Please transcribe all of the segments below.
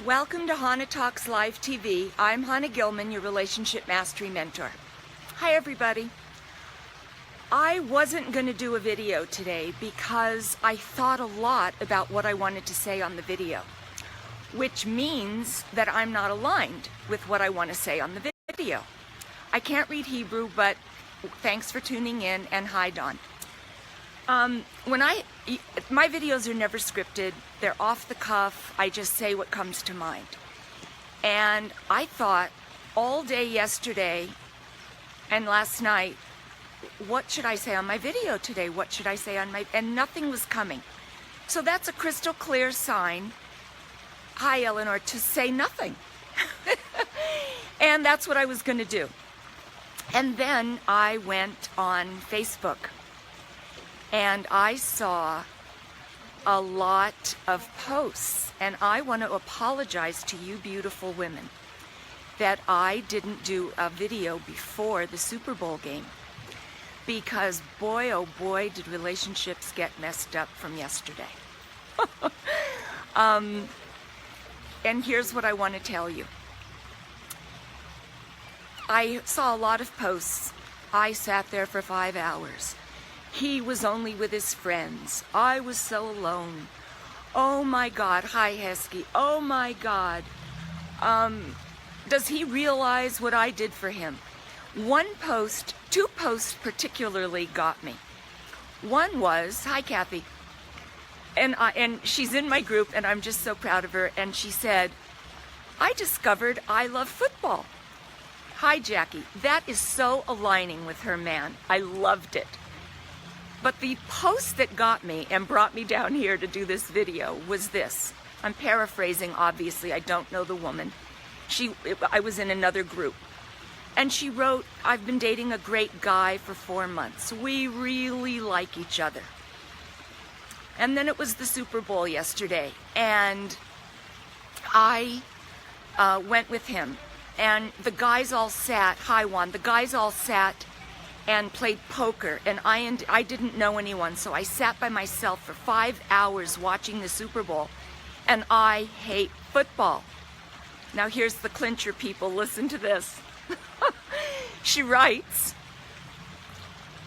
Welcome to Chana Talks Live TV. I'm Chana Gilman, your relationship mastery mentor. Hi everybody. I wasn't going to do a video today because I thought a lot about what I wanted to say on the video, which means that I'm not aligned with what I want to say on the video. I can't read Hebrew, but thanks for tuning in, and hi Dawn. My videos are never scripted, they're off the cuff, I just say what comes to mind. And I thought all day yesterday and last night, what should I say on my video today? What should I say on my, and nothing was coming. So that's a crystal clear sign, hi Eleanor, to say nothing. And that's what I was gonna do. And then I went on Facebook. And I saw a lot of posts, and I want to apologize to you beautiful women that I didn't do a video before the Super Bowl game, because boy oh boy did relationships get messed up from yesterday. And here's what I want to tell you. I saw a lot of posts. I sat there for 5 hours. He was only with his friends. I was so alone. Oh my God. Hi, Hesky. Oh my God. Does he realize what I did for him? Two posts particularly got me. One was, hi, Kathy. And she's in my group, and I'm just so proud of her. And she said, I discovered I love football. Hi, Jackie. That is so aligning with her man. I loved it. But the post that got me and brought me down here to do this video was this. I'm paraphrasing, obviously. I don't know the woman. I was in another group. And she wrote, I've been dating a great guy for 4 months. We really like each other. And then it was the Super Bowl yesterday. And I went with him. And the guys all sat, hi Juan, the guys all sat and played poker, and I didn't know anyone, so I sat by myself for 5 hours watching the Super Bowl, and I hate football. Now here's the clincher, people, listen to this. She writes,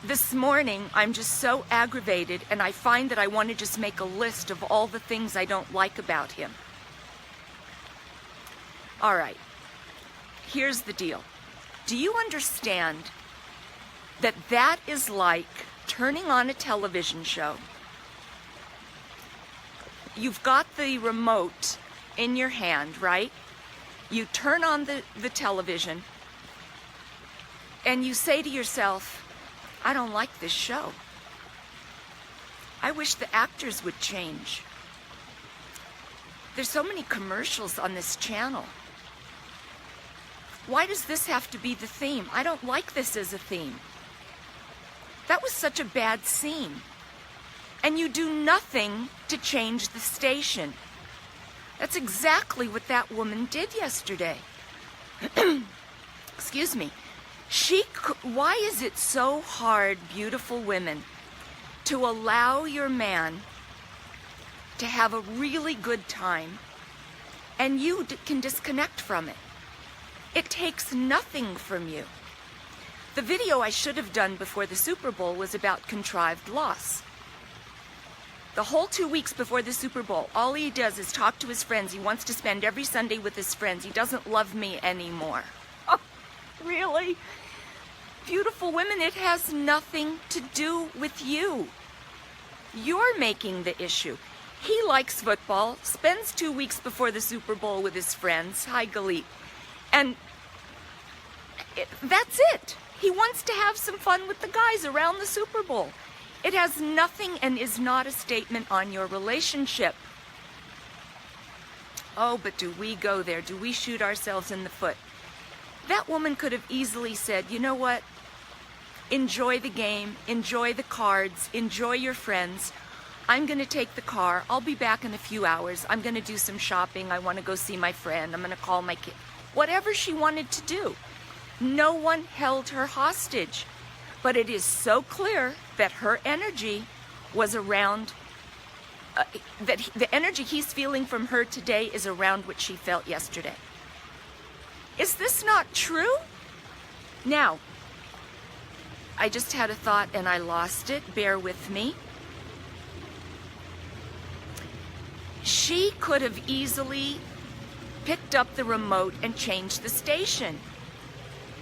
this morning I'm just so aggravated, and I find that I want to just make a list of all the things I don't like about him. All right, here's the deal. Do you understand that is like turning on a television show? You've got the remote in your hand, right? You turn on the television and you say to yourself, I don't like this show. I wish the actors would change. There's so many commercials on this channel. Why does this have to be the theme? I don't like this as a theme. That was such a bad scene. And you do nothing to change the station. That's exactly what that woman did yesterday. Excuse me. Why is it so hard, beautiful women, to allow your man to have a really good time and you can disconnect from it? It takes nothing from you. The video I should have done before the Super Bowl was about contrived loss. The whole 2 weeks before the Super Bowl, all he does is talk to his friends. He wants to spend every Sunday with his friends. He doesn't love me anymore. Oh, really? Beautiful women, it has nothing to do with you. You're making the issue. He likes football, spends 2 weeks before the Super Bowl with his friends. Hi, Galit. And that's it. He wants to have some fun with the guys around the Super Bowl. It has nothing and is not a statement on your relationship. Oh, but do we go there? Do we shoot ourselves in the foot? That woman could have easily said, you know what? Enjoy the game, enjoy the cards, enjoy your friends. I'm going to take the car. I'll be back in a few hours. I'm going to do some shopping. I want to go see my friend. I'm going to call my kid. Whatever she wanted to do. No one held her hostage, but it is so clear that her energy was around the energy he's feeling from her today is around what she felt yesterday. Is this not true? Now, I just had a thought and I lost it. Bear with me. She could have easily picked up the remote and changed the station.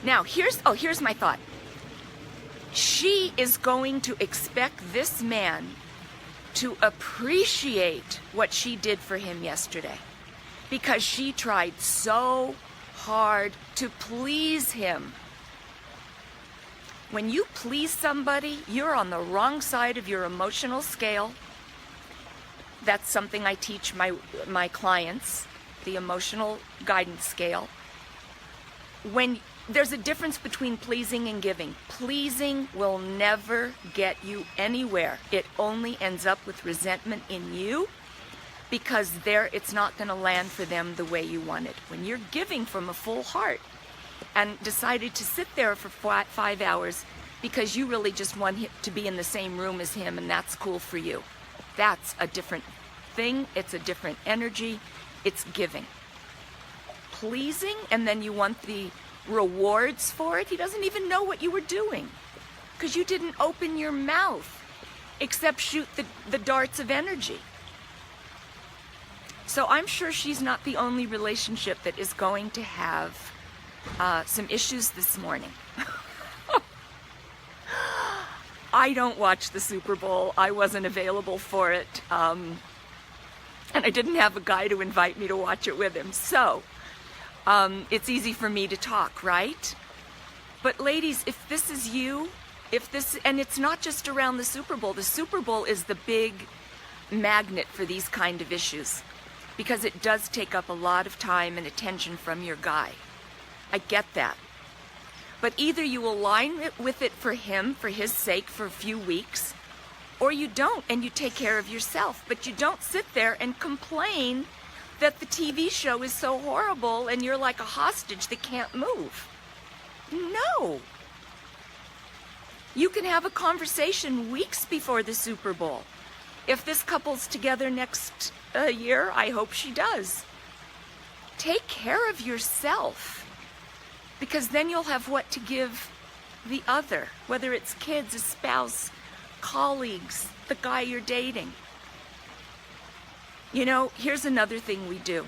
Now, here's my thought. She is going to expect this man to appreciate what she did for him yesterday, because she tried so hard to please him. When you please somebody, you're on the wrong side of your emotional scale. That's something I teach my clients, the emotional guidance scale. When there's a difference between pleasing and giving. Pleasing will never get you anywhere. It only ends up with resentment in you, because it's not going to land for them the way you want it. When you're giving from a full heart and decided to sit there for 5 hours because you really just want him to be in the same room as him, and that's cool for you, that's a different thing. It's a different energy. It's giving. Pleasing, and then you want the rewards for it. He doesn't even know what you were doing, because you didn't open your mouth except shoot the darts of energy. So I'm sure she's not the only relationship that is going to have some issues this morning. I don't watch the Super Bowl. I wasn't available for it. And I didn't have a guy to invite me to watch it with him. So it's easy for me to talk, right? But ladies, if this is you, and it's not just around the Super Bowl is the big magnet for these kind of issues, because it does take up a lot of time and attention from your guy. I get that. But either you align with it for him, for his sake, for a few weeks, or you don't, and you take care of yourself. But you don't sit there and complain that the TV show is so horrible and you're like a hostage that can't move. No. You can have a conversation weeks before the Super Bowl. If this couple's together next year, I hope she does. Take care of yourself, because then you'll have what to give the other, whether it's kids, a spouse, colleagues, the guy you're dating. You know, here's another thing we do.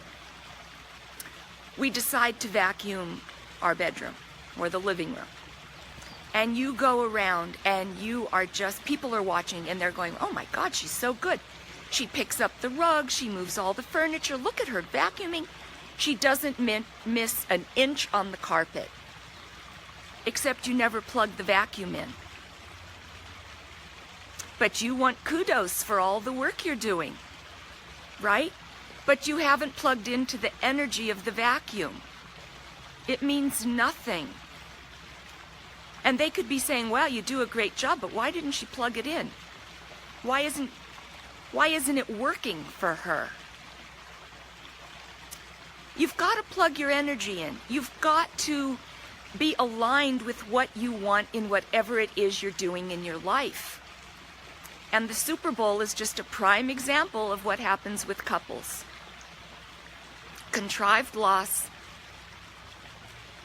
We decide to vacuum our bedroom or the living room. And you go around and people are watching and they're going, oh my God, she's so good. She picks up the rug, she moves all the furniture, look at her vacuuming. She doesn't miss an inch on the carpet. Except you never plug the vacuum in. But you want kudos for all the work you're doing, right? But you haven't plugged into the energy of the vacuum. It means nothing. And they could be saying, wow, you do a great job, but why didn't she plug it in? Why isn't it working for her? You've got to plug your energy in. You've got to be aligned with what you want in whatever it is you're doing in your life. And the Super Bowl is just a prime example of what happens with couples. Contrived loss.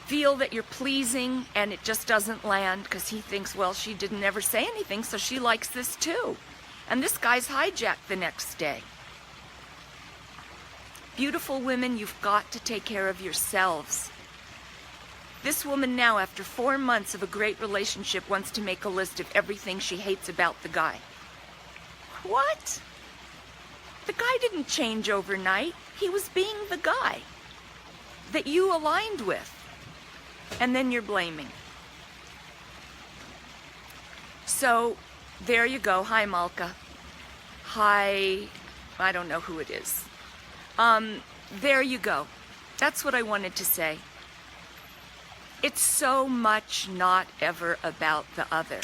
Feel that you're pleasing and it just doesn't land because he thinks, well, she didn't ever say anything, so she likes this too. And this guy's hijacked the next day. Beautiful women, you've got to take care of yourselves. This woman now, after 4 months of a great relationship, wants to make a list of everything she hates about the guy. What? The guy didn't change overnight. He was being the guy that you aligned with. And then you're blaming. So, there you go. Hi, Malka. Hi, I don't know who it is. There you go. That's what I wanted to say. It's so much not ever about the other.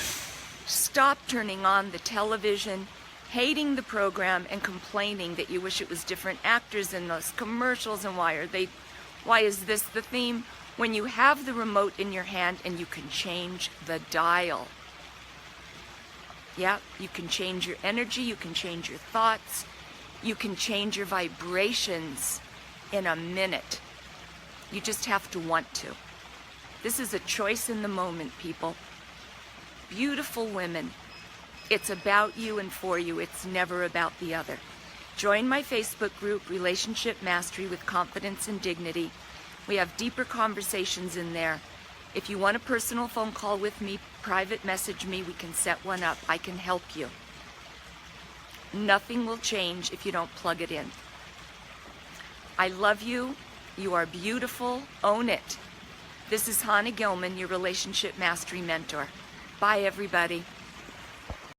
Stop turning on the television, hating the program, and complaining that you wish it was different actors in those commercials, and why is this the theme? When you have the remote in your hand and you can change the dial. Yeah, you can change your energy, you can change your thoughts, You can change your vibrations in a minute. You just have to want to. This is a choice in the moment, people. Beautiful women. It's about you and for you. It's never about the other. Join my Facebook group, Relationship Mastery with Confidence and Dignity. We have deeper conversations in there. If you want a personal phone call with me, private message me. We can set one up. I can help you. Nothing will change if you don't plug it in. I love you. You are beautiful. Own it. This is Chana Gilman, your Relationship Mastery Mentor. Bye, everybody.